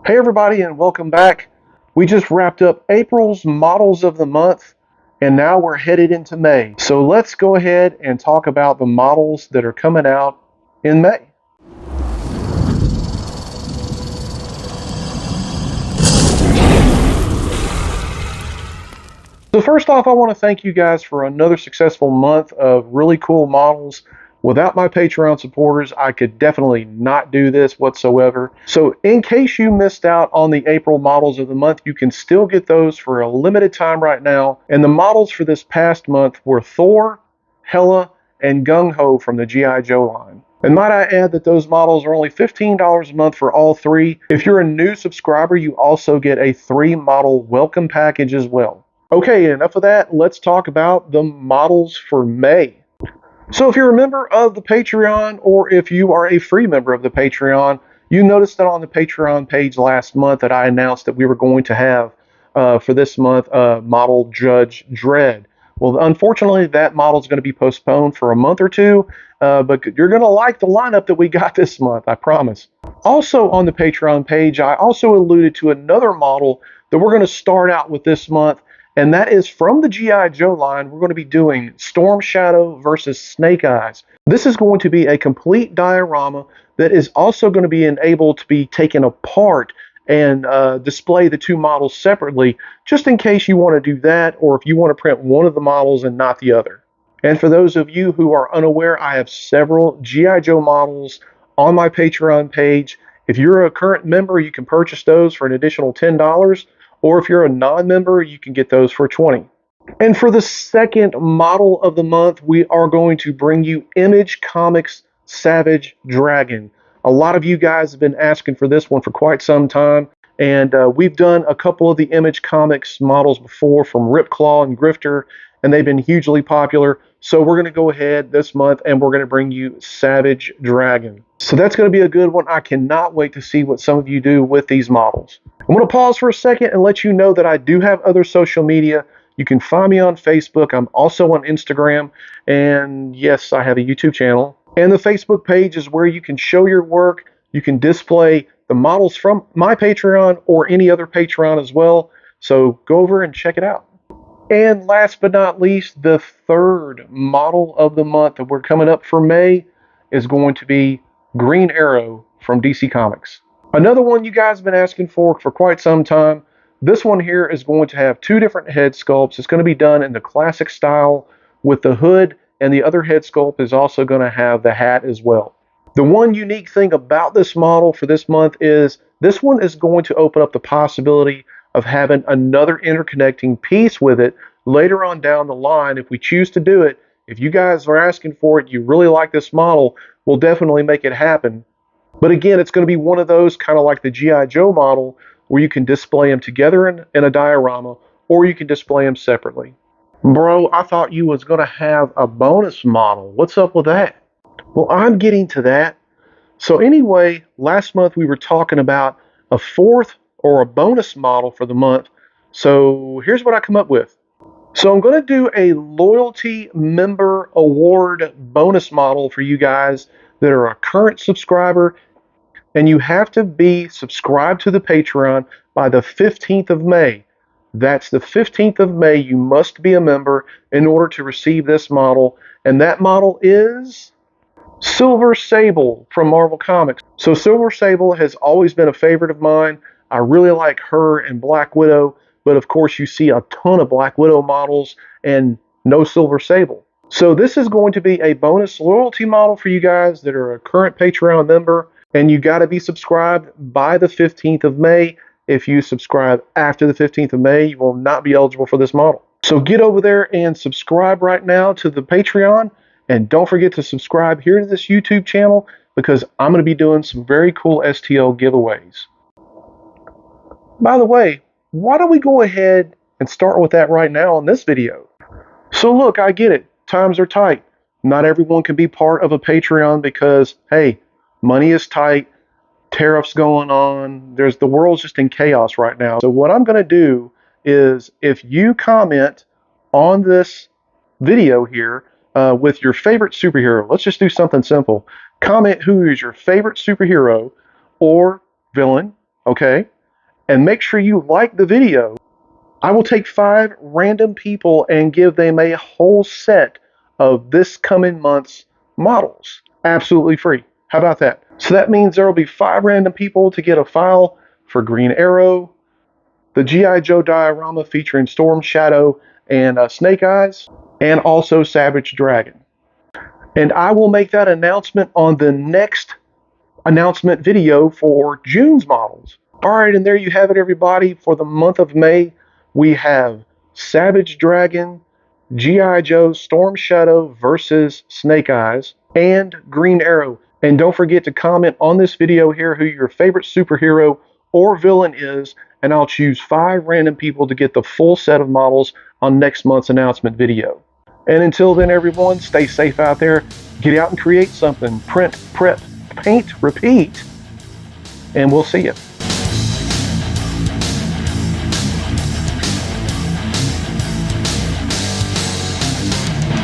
Hey everybody, and welcome back. We just wrapped up April's models of the month, and now we're headed into May. So let's go ahead and talk about the models that are coming out in May. So first off, I want to thank you guys for another successful month of really cool models. Without my Patreon supporters, I could definitely not do this whatsoever. So in case you missed out on the April models of the month, you can still get those for a limited time right now. And the models for this past month were Thor, Hela, and Gung Ho from the G.I. Joe line. And might I add that those models are only $15 a month for all three. If you're a new subscriber, you also get a 3-model welcome package as well. Okay, enough of that. Let's talk about the models for May. So if you're a member of the Patreon, or if you are a free member of the Patreon, you noticed that on the Patreon page last month that I announced that we were going to have for this month model Judge Dredd. Well, unfortunately, that model is going to be postponed for a month or two, but you're going to like the lineup that we got this month, I promise. Also on the Patreon page, I also alluded to another model that we're going to start out with this month, and that is from the G.I. Joe line. We're going to be doing Storm Shadow versus Snake Eyes. This is going to be a complete diorama that is also going to be enabled to be taken apart and display the two models separately, just in case you want to do that, or if you want to print one of the models and not the other. And for those of you who are unaware, I have several G.I. Joe models on my Patreon page. If you're a current member, you can purchase those for an additional $10. Or if you're a non-member, you can get those for $20. And for the second model of the month, we are going to bring you Image Comics Savage Dragon. A lot of you guys have been asking for this one for quite some time, and we've done a couple of the Image Comics models before from Ripclaw and Grifter, and they've been hugely popular. So we're going to go ahead this month and we're going to bring you Savage Dragon. So that's going to be a good one. I cannot wait to see what some of you do with these models. I'm going to pause for a second and let you know that I do have other social media. You can find me on Facebook. I'm also on Instagram. And yes, I have a YouTube channel. And the Facebook page is where you can show your work. You can display the models from my Patreon or any other Patreon as well. So go over and check it out. And last but not least, the third model of the month that we're coming up for May is going to be Green Arrow from DC Comics. Another one you guys have been asking for quite some time. This one here is going to have two different head sculpts. It's going to be done in the classic style with the hood, and the other head sculpt is also going to have the hat as well. The one unique thing about this model for this month is this one is going to open up the possibility of having another interconnecting piece with it later on down the line if we choose to do it. If you guys are asking for it, you really like this model, we'll definitely make it happen. But again, it's going to be one of those kind of like the G.I. Joe model where you can display them together in a diorama, or you can display them separately. Bro, I thought you was going to have a bonus model. What's up with that? Well, I'm getting to that. So anyway, last month we were talking about a fourth or a bonus model for the month. So here's what I come up with. So I'm going to do a loyalty member award bonus model for you guys that are a current subscriber, and you have to be subscribed to the Patreon by the 15th of May. That's the 15th of May. You must be a member in order to receive this model, and that model is Silver Sable from Marvel Comics. So Silver Sable has always been a favorite of mine. I really like her and Black Widow, but of course you see a ton of Black Widow models and no Silver Sable. So this is going to be a bonus loyalty model for you guys that are a current Patreon member, and you got to be subscribed by the 15th of May. If you subscribe after the 15th of May, you will not be eligible for this model. So get over there and subscribe right now to the Patreon, and don't forget to subscribe here to this YouTube channel because I'm going to be doing some very cool STL giveaways. By the way, why don't we go ahead and start with that right now in this video? So look, I get it. Times are tight. Not everyone can be part of a Patreon because, hey, money is tight, tariffs going on, the world's just in chaos right now. So what I'm going to do is if you comment on this video here with your favorite superhero, let's just do something simple. Comment who is your favorite superhero or villain, okay? and make sure you like the video. I will take 5 random people and give them a whole set of this coming month's models, absolutely free. How about that? So that means there will be 5 random people to get a file for Green Arrow, the G.I. Joe diorama featuring Storm Shadow and Snake Eyes, and also Savage Dragon. And I will make that announcement on the next announcement video for June's models. All right, and there you have it, everybody. For the month of May, we have Savage Dragon, G.I. Joe Storm Shadow versus Snake Eyes, and Green Arrow. And don't forget to comment on this video here who your favorite superhero or villain is, and I'll choose 5 random people to get the full set of models on next month's announcement video. And until then, everyone, stay safe out there. Get out and create something. Print, prep, paint, repeat. And we'll see you.